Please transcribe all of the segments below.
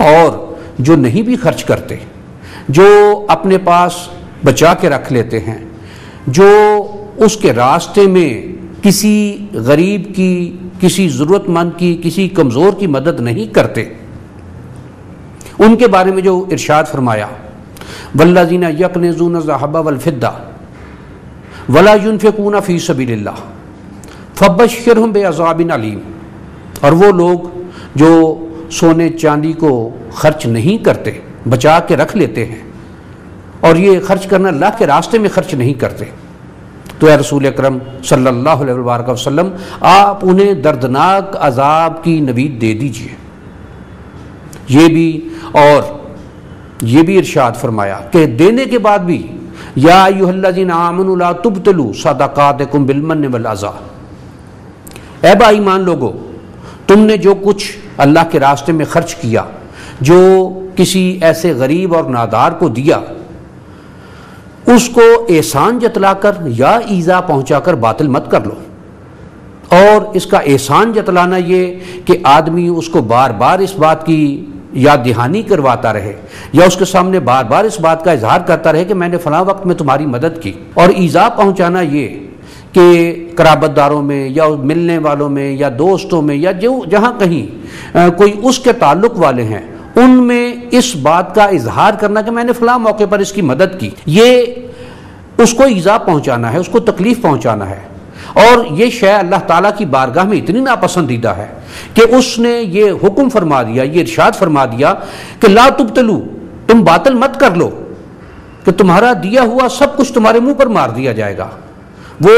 اور جو نہیں بھی خرچ کرتے، جو اپنے پاس بچا کے رکھ لیتے ہیں، جو اس کے راستے میں کسی غریب کی، کسی ضرورت مند کی، کسی کمزور کی مدد نہیں کرتے، ان کے بارے میں جو ارشاد فرمایا والذین یکنزون الذھب والفضہ ولا ينفقون فی سبیل اللہ فبشرہم بعذاب علیم، اور وہ لوگ جو سونے چاندی کو خرچ نہیں کرتے، بچا کے رکھ لیتے ہیں، اور یہ خرچ کرنا اللہ کے راستے میں خرچ نہیں کرتے، تو اے رسول اکرم صلی اللہ علیہ وآلہ وسلم آپ انہیں دردناک عذاب کی نوید دے دیجئے۔ یہ بھی ارشاد فرمایا کہ دینے کے بعد بھی یا ایھا الذین آمنوا لا تبطلوا صدقاتکم بالمن والعذی، اے با ایمان لوگو، تم نے جو کچھ اللہ کے راستے میں خرچ کیا، جو کسی ایسے غریب اور نادار کو دیا، اس کو احسان جتلا کر یا ایذا پہنچا کر باطل مت کر لو۔ اور اس کا احسان جتلانا یہ کہ آدمی اس کو بار بار اس بات کی یاد دہانی کرواتا رہے، یا اس کے سامنے بار بار اس بات کا اظہار کرتا رہے کہ میں نے فلاں وقت میں تمہاری مدد کی۔ اور ایذا پہنچانا یہ کہ قرابت داروں میں یا ملنے والوں میں یا دوستوں میں یا جہاں کہیں کوئی اس کے تعلق والے ہیں، ان میں اس بات کا اظہار کرنا کہ میں نے فلاں موقع پر اس کی مدد کی، یہ اس کو ایذا پہنچانا ہے، اس کو تکلیف پہنچانا ہے۔ اور یہ شے اللہ تعالیٰ کی بارگاہ میں اتنی ناپسندیدہ ہے کہ اس نے یہ حکم فرما دیا، یہ ارشاد فرما دیا کہ لا تبطلو، تم باطل مت کر لو، کہ تمہارا دیا ہوا سب کچھ تمہارے منہ پر مار دیا جائے گا، وہ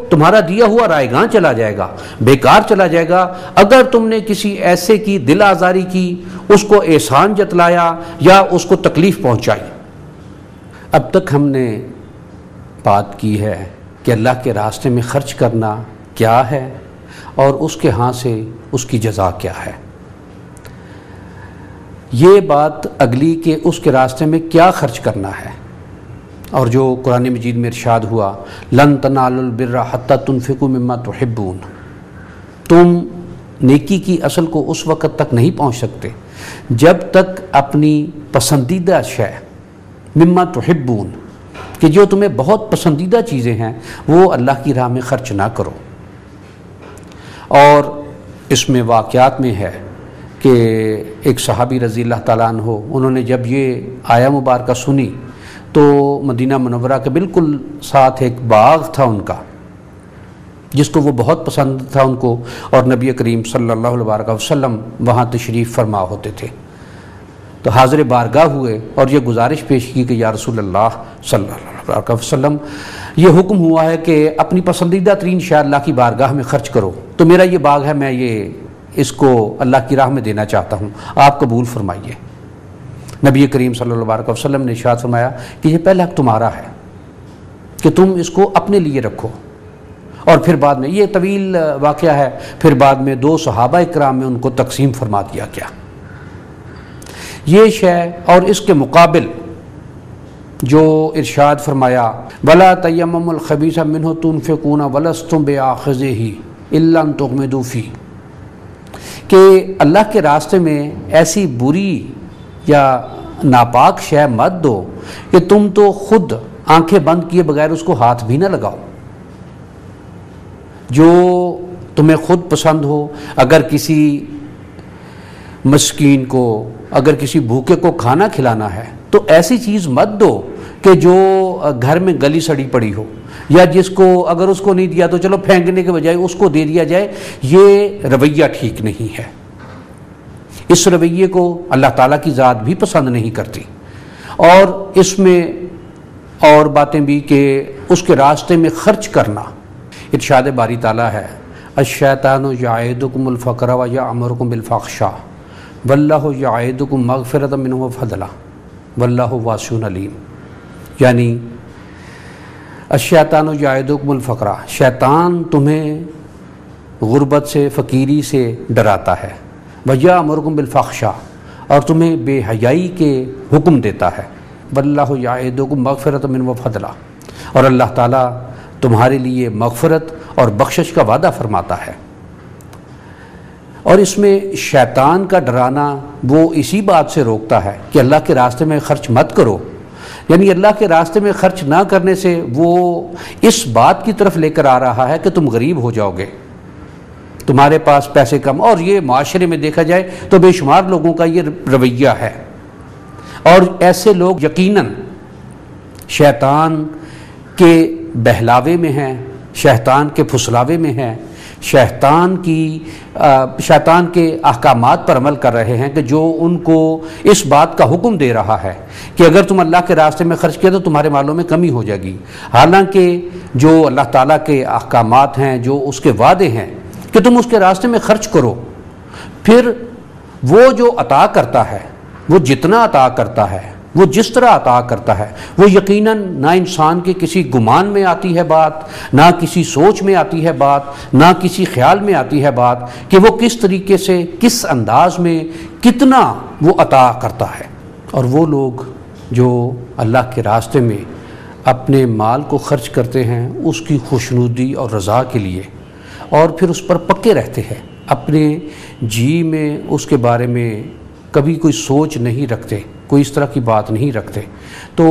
تمہارا دیا ہوا رائے گاں چلا جائے گا، بیکار چلا جائے گا، اگر تم نے کسی ایسے کی دل آزاری کی، اس کو احسان جتلایا یا اس کو تکلیف پہنچائی۔ اب تک ہم نے بات کی ہے کہ اللہ کے راستے میں خرچ کرنا کیا ہے اور اس کے ہاں سے اس کی جزا کیا ہے۔ یہ بات اگلی کہ اس کے راستے میں کیا خرچ کرنا ہے، اور جو قرآن مجید میں ارشاد ہوا لن تنالوا البر حتی تنفقوا مما تحبون، تم نیکی کی اصل کو اس وقت تک نہیں پہنچ سکتے جب تک اپنی پسندیدہ شے مما تحبون، کہ جو تمہیں بہت پسندیدہ چیزیں ہیں، وہ اللہ کی راہ میں خرچ نہ کرو۔ اور اس میں واقعات میں ہے کہ ایک صحابی رضی اللہ تعالیٰ عنہ، انہوں نے جب یہ آیہ مبارکہ سنی تو مدینہ منورہ کے بالکل ساتھ ایک باغ تھا ان کا، جس کو وہ بہت پسند تھا ان کو، اور نبی کریم صلی اللہ علیہ وسلم وہاں تشریف فرما ہوتے تھے، تو حاضر بارگاہ ہوئے اور یہ گزارش پیش کی کہ یا رسول اللہ صلی اللہ علیہ وسلم، یہ حکم ہوا ہے کہ اپنی پسندیدہ ترین شے اللہ کی بارگاہ میں خرچ کرو، تو میرا یہ باغ ہے، میں اس کو اللہ کی راہ میں دینا چاہتا ہوں، آپ قبول فرمائیے۔ نبی کریم صلی اللہ علیہ وسلم نے ارشاد فرمایا کہ یہ پہلا حق تمہارا ہے کہ تم اس کو اپنے لیے رکھو، اور پھر بعد میں یہ طویل واقعہ ہے، پھر بعد میں 2 صحابہ اکرام میں ان کو تقسیم فرما دیا گیا۔ یہ شے اور اس کے مقابل جو ارشاد فرمایا وَلَا تَيَمَّمُوا الْخَبِيثَ مِنْهُ تُنْفِقُونَ وَلَسْتُمْ بِآخِذِهِهِ إِلَّا أَن تُغْمِضُوا فِيهِ، کہ اللہ کے راستے میں ایسی بری یا ناپاک شے مت دو کہ تم تو خود آنکھیں بند کیے بغیر اس کو ہاتھ بھی نہ لگاؤ، جو تمہیں خود پسند ہو۔ اگر کسی مسکین کو، اگر کسی بھوکے کو کھانا کھلانا ہے تو ایسی چیز مت دو کہ جو گھر میں گلی سڑی پڑی ہو، یا جس کو اگر اس کو نہیں دیا تو چلو پھینکنے کے بجائے اس کو دے دیا جائے، یہ رویہ ٹھیک نہیں ہے۔ اس رویے کو اللہ تعالیٰ کی ذات بھی پسند نہیں کرتی۔ اور اس میں اور باتیں بھی کہ اس کے راستے میں خرچ کرنا، ارشاد باری تعالیٰ ہے الشیطان یعدکم الفقر ویأمرکم بالفحشاء واللہ یعدکم مغفرۃ منہ وفضلا واللہ واسع علیم، یعنی الشیطان یعدکم الفقر، شیطان تمہیں غربت سے، فقیری سے ڈراتا ہے، ویأمرکم بالفحشاء، اور تمہیں بے حیائی کے حکم دیتا ہے، واللہ یعدکم مغفرۃ منہ وفضلا، اور اللہ تعالیٰ تمہارے لیے مغفرت اور بخشش کا وعدہ فرماتا ہے۔ اور اس میں شیطان کا ڈرانا وہ اسی بات سے روکتا ہے کہ اللہ کے راستے میں خرچ مت کرو، یعنی اللہ کے راستے میں خرچ نہ کرنے سے وہ اس بات کی طرف لے کر آ رہا ہے کہ تم غریب ہو جاؤ گے، تمہارے پاس پیسے کم، اور یہ معاشرے میں دیکھا جائے تو بے شمار لوگوں کا یہ رویہ ہے، اور ایسے لوگ یقیناً شیطان کے بہلاوے میں ہیں، شیطان کے پھسلاوے میں ہیں، شیطان کے احکامات پر عمل کر رہے ہیں کہ جو ان کو اس بات کا حکم دے رہا ہے کہ اگر تم اللہ کے راستے میں خرچ کیا تو تمہارے مالوں میں کمی ہو جائے گی، حالانکہ جو اللہ تعالیٰ کے احکامات ہیں، جو اس کے وعدے ہیں کہ تم اس کے راستے میں خرچ کرو، پھر وہ جو عطا کرتا ہے، وہ جتنا عطا کرتا ہے، وہ جس طرح عطا کرتا ہے، وہ یقیناً نہ انسان کے کسی گمان میں آتی ہے بات، نہ کسی سوچ میں آتی ہے بات، نہ کسی خیال میں آتی ہے بات کہ وہ کس طریقے سے، کس انداز میں، کتنا وہ عطا کرتا ہے۔ اور وہ لوگ جو اللہ کے راستے میں اپنے مال کو خرچ کرتے ہیں اس کی خوشنودی اور رضا کے لیے، اور پھر اس پر پکے رہتے ہیں، اپنے جی میں اس کے بارے میں کبھی کوئی سوچ نہیں رکھتے، کوئی اس طرح کی بات نہیں رکھتے، تو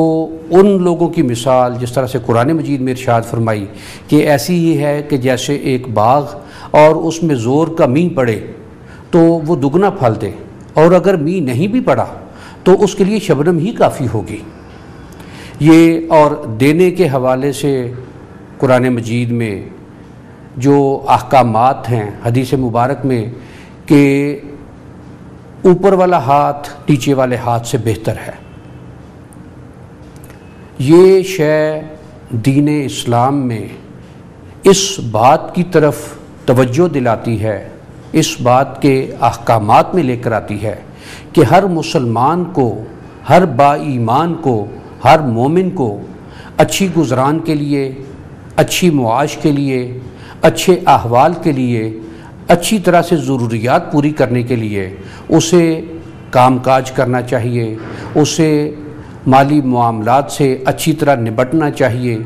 ان لوگوں کی مثال جس طرح سے قرآن مجید میں ارشاد فرمائی کہ ایسی ہی ہے کہ جیسے ایک باغ اور اس میں زور کا مینہ پڑے تو وہ دگنا پھل دے، اور اگر مینہ نہیں بھی پڑا تو اس کے لیے شبنم ہی کافی ہوگی۔ یہ اور دینے کے حوالے سے قرآن مجید میں جو احکامات ہیں حدیث مبارک میں کہ اوپر والا ہاتھ نیچے والے ہاتھ سے بہتر ہے، یہ شے دین اسلام میں اس بات کی طرف توجہ دلاتی ہے، اس بات کے احکامات میں لے کر آتی ہے کہ ہر مسلمان کو، ہر با ایمان کو، ہر مومن کو اچھی گزران کے لیے، اچھی معاش کے لیے، اچھے احوال کے لیے، اچھی طرح سے ضروریات پوری کرنے کے لیے اسے کام کاج کرنا چاہیے، اسے مالی معاملات سے اچھی طرح نبٹنا چاہیے،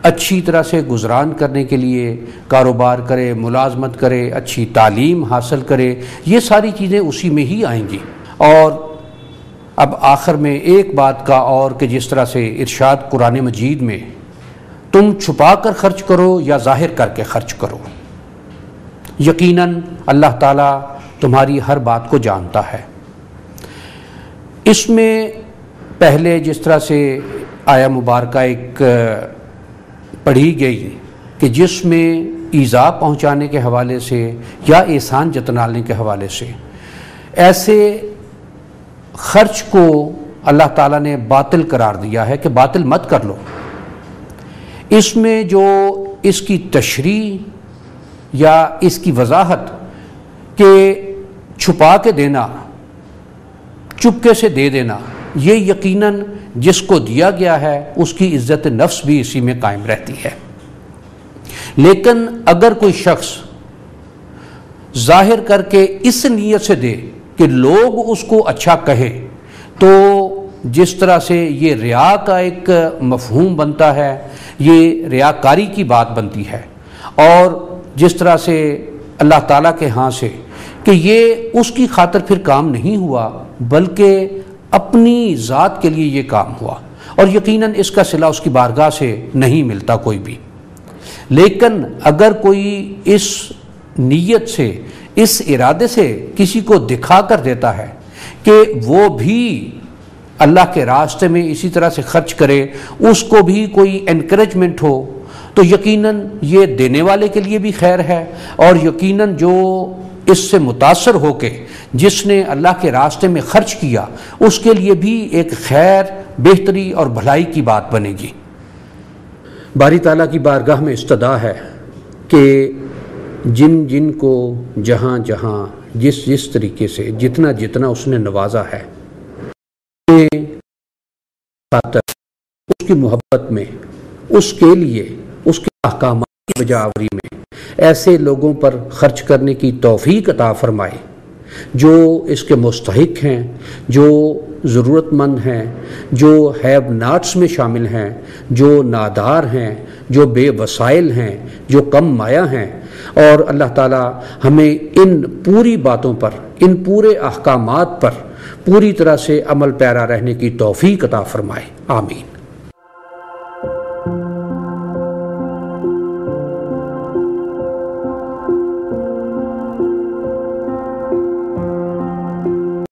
اچھی طرح سے گزران کرنے کے لیے کاروبار کرے، ملازمت کرے، اچھی تعلیم حاصل کرے، یہ ساری چیزیں اسی میں ہی آئیں گی۔ اور اب آخر میں ایک بات کا اور کہ جس طرح سے ارشاد قرآن مجید میں تم چھپا کر خرچ کرو یا ظاہر کر کے خرچ کرو، یقیناً اللہ تعالیٰ تمہاری ہر بات کو جانتا ہے۔ اس میں پہلے جس طرح سے آیا مبارکہ ایک پڑھی گئی کہ جس میں ایذا پہنچانے کے حوالے سے یا احسان جتلانے کے حوالے سے ایسے خرچ کو اللہ تعالیٰ نے باطل قرار دیا ہے کہ باطل مت کر لو۔ اس میں جو اس کی تشریح یا اس کی وضاحت کہ چھپا کے دینا، چپکے سے دے دینا، یہ یقیناً جس کو دیا گیا ہے اس کی عزت نفس بھی اسی میں قائم رہتی ہے، لیکن اگر کوئی شخص ظاہر کر کے اس نیت سے دے کہ لوگ اس کو اچھا کہے تو جس طرح سے یہ ریا کا ایک مفہوم بنتا ہے، یہ ریاکاری کی بات بنتی ہے، اور جس طرح سے اللہ تعالیٰ کے ہاں سے کہ یہ اس کی خاطر پھر کام نہیں ہوا بلکہ اپنی ذات کے لیے یہ کام ہوا، اور یقیناً اس کا صلہ اس کی بارگاہ سے نہیں ملتا کوئی بھی۔ لیکن اگر کوئی اس نیت سے، اس ارادے سے کسی کو دکھا کر دیتا ہے کہ وہ بھی اللہ کے راستے میں اسی طرح سے خرچ کرے، اس کو بھی کوئی انکریجمنٹ ہو، تو یقیناً یہ دینے والے کے لیے بھی خیر ہے، اور یقیناً جو اس سے متاثر ہو کے جس نے اللہ کے راستے میں خرچ کیا اس کے لیے بھی ایک خیر، بہتری اور بھلائی کی بات بنے گی۔ باری تعالیٰ کی بارگاہ میں استدعا ہے کہ جن جن کو جہاں جہاں جس جس طریقے سے جتنا جتنا اس نے نوازا ہے، خاطر اس کی محبت میں، اس کے لیے، اس کے احکامات کی بجا آوری میں ایسے لوگوں پر خرچ کرنے کی توفیق عطا فرمائے جو اس کے مستحق ہیں، جو ضرورت مند ہیں، جو ہیو ناٹس میں شامل ہیں، جو نادار ہیں، جو بے وسائل ہیں، جو کم مایہ ہیں، اور اللہ تعالی ہمیں ان پوری باتوں پر، ان پورے احکامات پر پوری طرح سے عمل پیرا رہنے کی توفیق عطا فرمائے، آمین۔